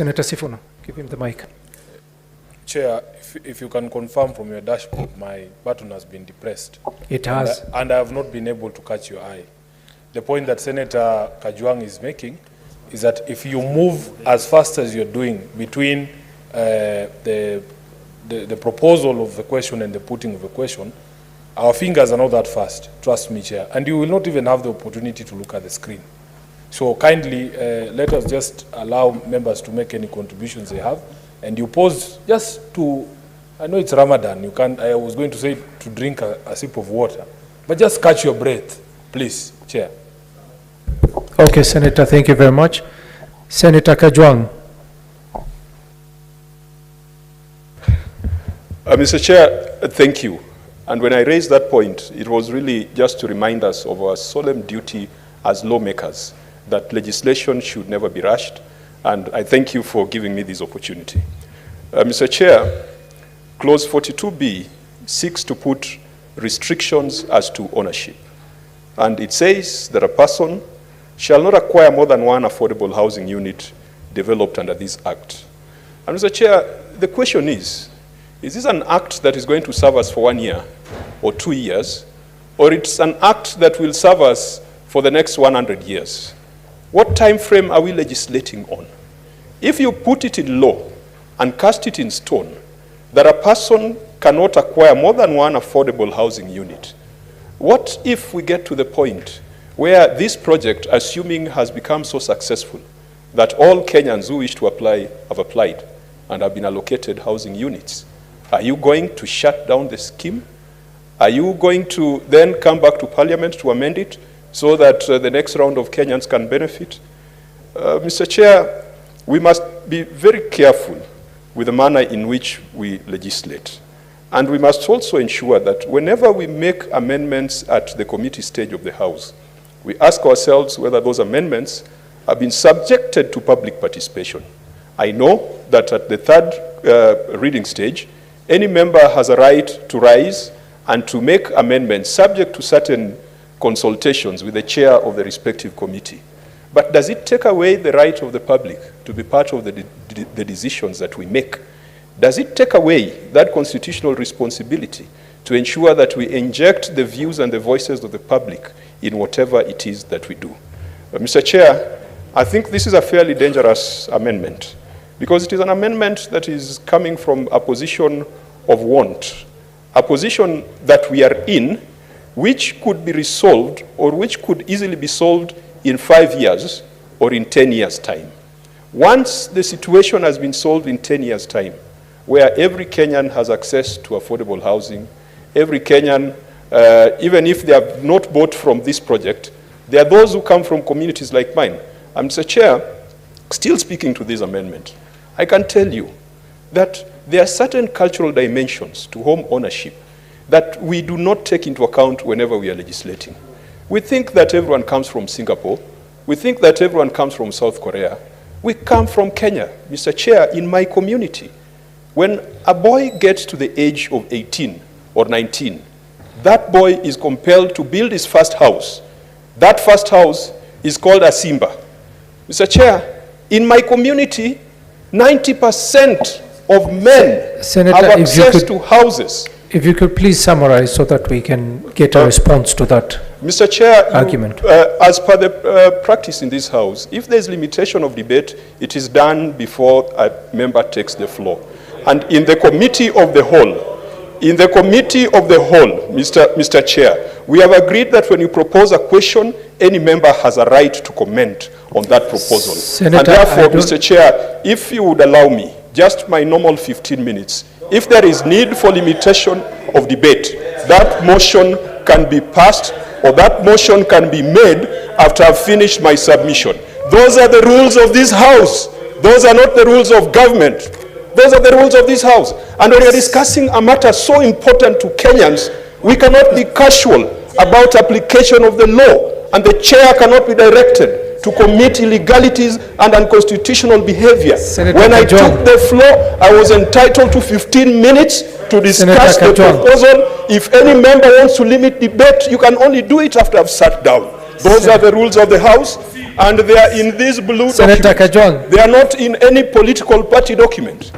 Senator Sifuna, give him the mic. Chair, if you can confirm from your dashboard, my button has been depressed. It has. And I have not been able to catch your eye. The point that Senator Kajwang is making is that if you move as fast as you're doing between the proposal of the question and the putting of the question, our fingers are not that fast, trust me, Chair, and you will not even have the opportunity to look at the screen. So kindly let us just allow members to make any contributions they have, and you pause just to, I know it's Ramadan, you can't, I was going to say to drink a sip of water, but just catch your breath, please, Chair. Okay, Senator, thank you very much. Senator Kajwang. Mr. Chair, thank you. And when I raised that point, it was really just to remind us of our solemn duty as lawmakers, that legislation should never be rushed, and I thank you for giving me this opportunity. Mr. Chair, Clause 42B seeks to put restrictions as to ownership. And it says that a person shall not acquire more than one affordable housing unit developed under this Act. And Mr. Chair, the question is this an act that is going to serve us for 1 year or 2 years, or it's an act that will serve us for the next 100 years? What time frame are we legislating on? If you put it in law and cast it in stone that a person cannot acquire more than one affordable housing unit, what if we get to the point where this project, assuming has become so successful that all Kenyans who wish to apply have applied and have been allocated housing units? Are you going to shut down the scheme? Are you going to then come back to Parliament to amend it so that the next round of Kenyans can benefit? Mr. Chair, we must be very careful with the manner in which we legislate. And we must also ensure that whenever we make amendments at the committee stage of the House, we ask ourselves whether those amendments have been subjected to public participation. I know that at the third reading stage, any member has a right to rise and to make amendments subject to certain consultations with the chair of the respective committee. But does it take away the right of the public to be part of the decisions that we make? Does it take away that constitutional responsibility to ensure that we inject the views and the voices of the public in whatever it is that we do? Mr. Chair, I think this is a fairly dangerous amendment, because it is an amendment that is coming from a position of want, a position that we are in, which could be resolved or which could easily be solved in 5 years or in 10 years' time. Once the situation has been solved in 10 years' time, where every Kenyan has access to affordable housing, every Kenyan, even if they have not bought from this project, there are those who come from communities like mine. And Mr. Chair, still speaking to this amendment, I can tell you that there are certain cultural dimensions to home ownership that we do not take into account whenever we are legislating. We think that everyone comes from Singapore. We think that everyone comes from South Korea. We come from Kenya. Mr. Chair, in my community, when a boy gets to the age of 18 or 19, that boy is compelled to build his first house. That first house is called a Simba. Mr. Chair, in my community, 90% of men Senator, have access to houses. If you could please summarize so that we can get a response to that Mr. Chair, argument. As per the practice in this House, if there is limitation of debate, it is done before a member takes the floor. And in the committee of the whole, Mr. Chair, we have agreed that when you propose a question, any member has a right to comment on that proposal. Senator, and therefore, Mr. Chair, if you would allow me, just my normal 15 minutes, if there is need for limitation of debate, that motion can be passed or that motion can be made after I've finished my submission. Those are the rules of this House. Those are not the rules of government. Those are the rules of this House. And when we are discussing a matter so important to Kenyans, we cannot be casual about application of the law, and the chair cannot be directed to commit illegalities and unconstitutional behavior. Senator when I Kajwang. took the floor, I was entitled to 15 minutes to discuss the proposal. If any member wants to limit debate, you can only do it after I've sat down. Those are the rules of the House. and they are in this blue Senator document. Kajwang. They are not in any political party document.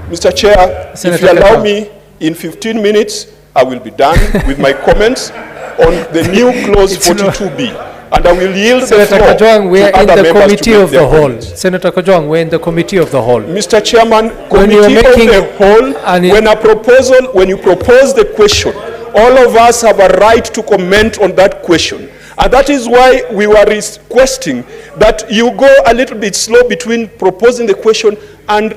Mr. Chair, Senator if you allow Kajwang. me, in 15 minutes, I will be done with my comments on the new clause It's not- 42B. And I will yield the Senator floor Kajwang, we to are in other the members to committee make of the their whole. comments. Senator Kajwang, we're in the committee of the whole. Mr. Chairman, When you are committee of making the whole, an- when you propose the question, all of us have a right to comment on that question. And that is why we were requesting that you go a little bit slow between proposing the question and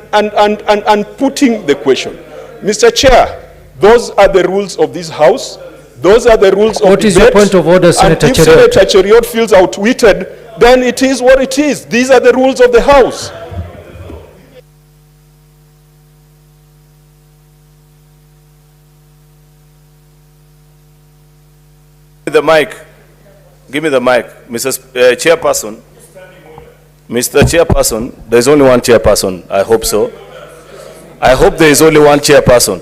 putting the question. Mr. Chair, those are the rules of this House. Those are the rules of What is your debate. point of order, Senator And if Cheriot? Senator Cheriot feels outwitted, then it is what it is. These are the rules of the House. The mic. Give me the mic. Mrs. Chairperson. Mr. Chairperson, there is only one chairperson. I hope so. I hope there is only one chairperson.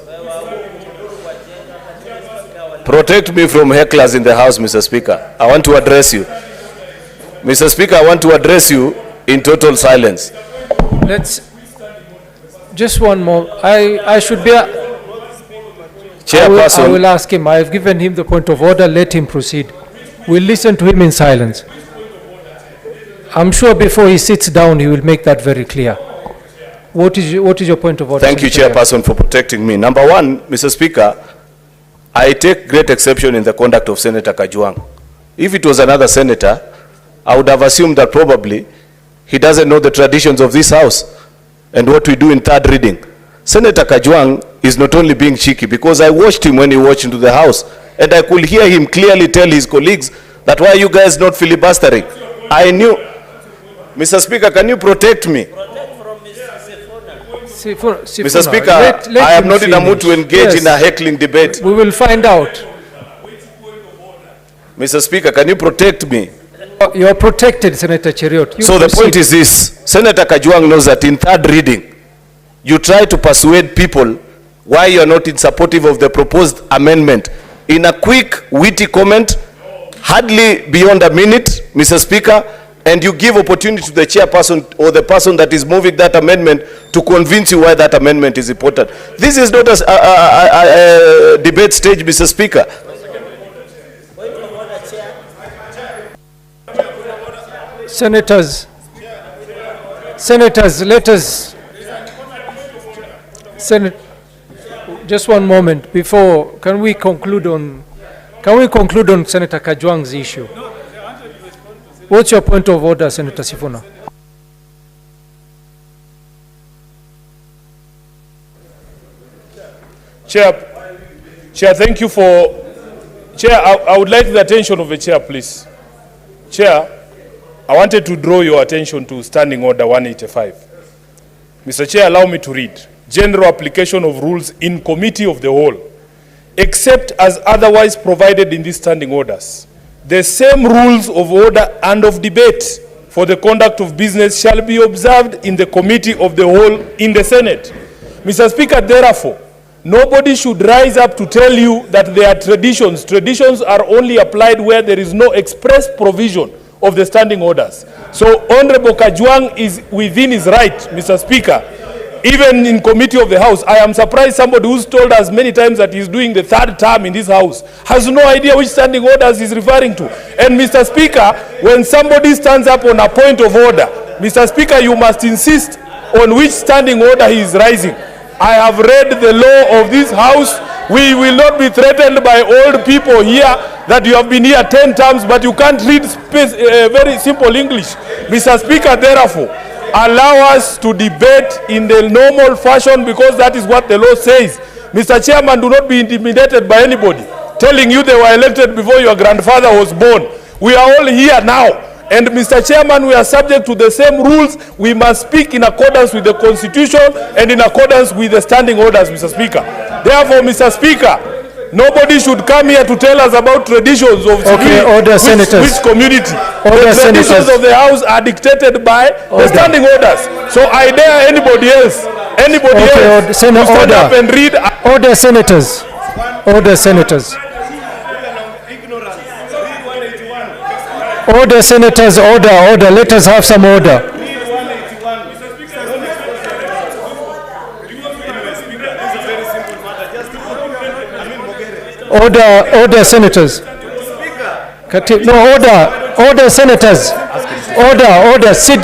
Protect me from hecklers in the House, Mr. Speaker. I want to address you. Mr. Speaker, I want to address you in total silence. Let's, just one more. I should be, I Chairperson. will ask him. I've given him the point of order. Let him proceed. We'll listen to him in silence. I'm sure before he sits down, he will make that very clear. What is your point of order? Thank you, Senator? Chairperson, for protecting me. Number one, Mr. Speaker, I take great exception in the conduct of Senator Kajwang. If it was another senator, I would have assumed that probably he doesn't know the traditions of this House and what we do in third reading. Senator Kajwang is not only being cheeky, because I watched him when he walked into the House, and I could hear him clearly tell his colleagues that why are you guys not filibustering? I knew. Mr. Speaker, can you protect me? Mr. Speaker, I am not in a mood to engage in a heckling debate. We will find out. Mr. Speaker, can you protect me? You are protected, Senator Cheriot. You So the proceed. point is this, Senator Kajwang knows that in third reading, you try to persuade people why you are not in supportive of the proposed amendment. In a quick, witty comment, hardly beyond a minute, Mr. Speaker, and you give opportunity to the chairperson or the person that is moving that amendment to convince you why that amendment is important. This is not a debate stage, Mr. Speaker. Senators, let us, just one moment before, can we conclude on Senator Kajwang's issue? What's your point of order, Senator Sifuna? Chair, thank you for... Chair, I would like the attention of the chair, please. Chair, I wanted to draw your attention to Standing Order 185. Mr. Chair, allow me to read. General application of rules in committee of the whole, except as otherwise provided in these standing orders. The same rules of order and of debate for the conduct of business shall be observed in the committee of the whole in the Senate. Mr. Speaker, therefore, nobody should rise up to tell you that there are traditions. Traditions are only applied where there is no express provision of the standing orders. So Honorable Kajwang is within his right, Mr. Speaker. Even in committee of the House, I am surprised somebody who's told us many times that he's doing the third term in this House has no idea which standing orders he's referring to. And Mr. Speaker, when somebody stands up on a point of order, Mr. Speaker, you must insist on which standing order he is rising. I have read the law of this House. We will not be threatened by old people here that you have been here 10 times, but you can't read very simple English. Mr. Speaker, therefore, allow us to debate in the normal fashion, because that is what the law says. Mr. Chairman, do not be intimidated by anybody telling you they were elected before your grandfather was born. We are all here now. And Mr. Chairman, we are subject to the same rules. We must speak in accordance with the Constitution and in accordance with the standing orders, Mr. Speaker. Therefore, Mr. Speaker, nobody should come here to tell us about traditions of which community. The traditions of the House are dictated by the standing orders. So I dare anybody else to stand up and read. Order, senators. Order, senators. Order, senators, order, order. Let us have some order. Order, senators. No, order, senators. Order, sit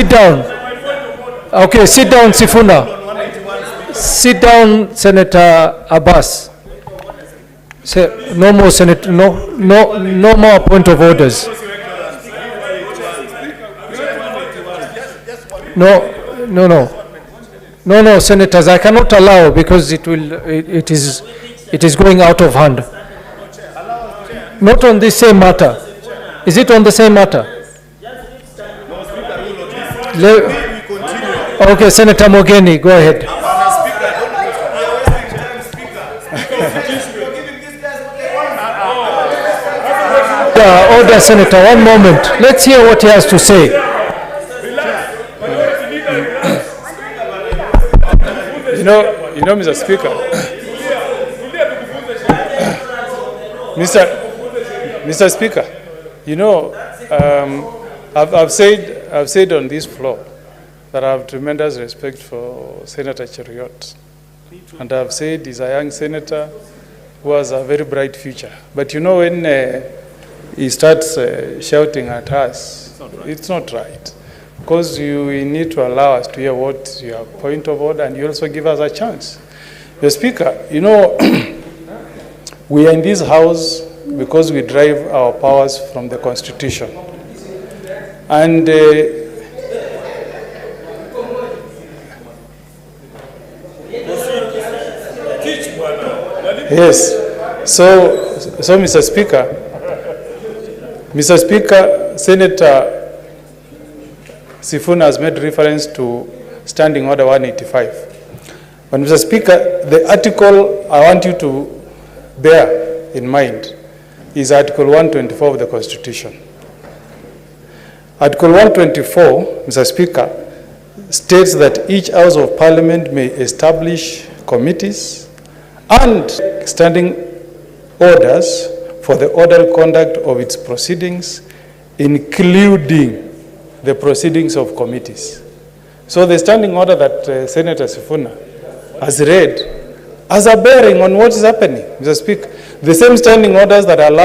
down. Okay, sit down, Sifuna. Sit down, Senator Abbas. No more, Senator. No more point of orders. No, senators. I cannot allow because it is going out of hand. Not on this same matter. Is it on the same matter? Okay, Senator Mogeni, go ahead. Order, Senator, one moment. Let's hear what he has to say. You know, Mr. Speaker, Mr. Speaker, you know, I've said on this floor that I have tremendous respect for Senator Cheruiyot, and I've said he's a young senator who has a very bright future. But you know, when he starts shouting at us, it's not right. Because you need to allow us to hear what your point of order, and you also give us a chance. The Speaker, you know, we are in this house because we derive our powers from the Constitution. And yes, so Mr. Speaker, Senator Sifuna has made reference to Standing Order 185. But Mr. Speaker, the article I want you to bear in mind is Article 124 of the Constitution. Article 124, Mr. Speaker, states that each House of Parliament may establish committees and standing orders for the orderly conduct of its proceedings, including the proceedings of committees. So the standing order that Senator Sifuna has read has a bearing on what is happening, Mr. Speaker. The same standing orders that allow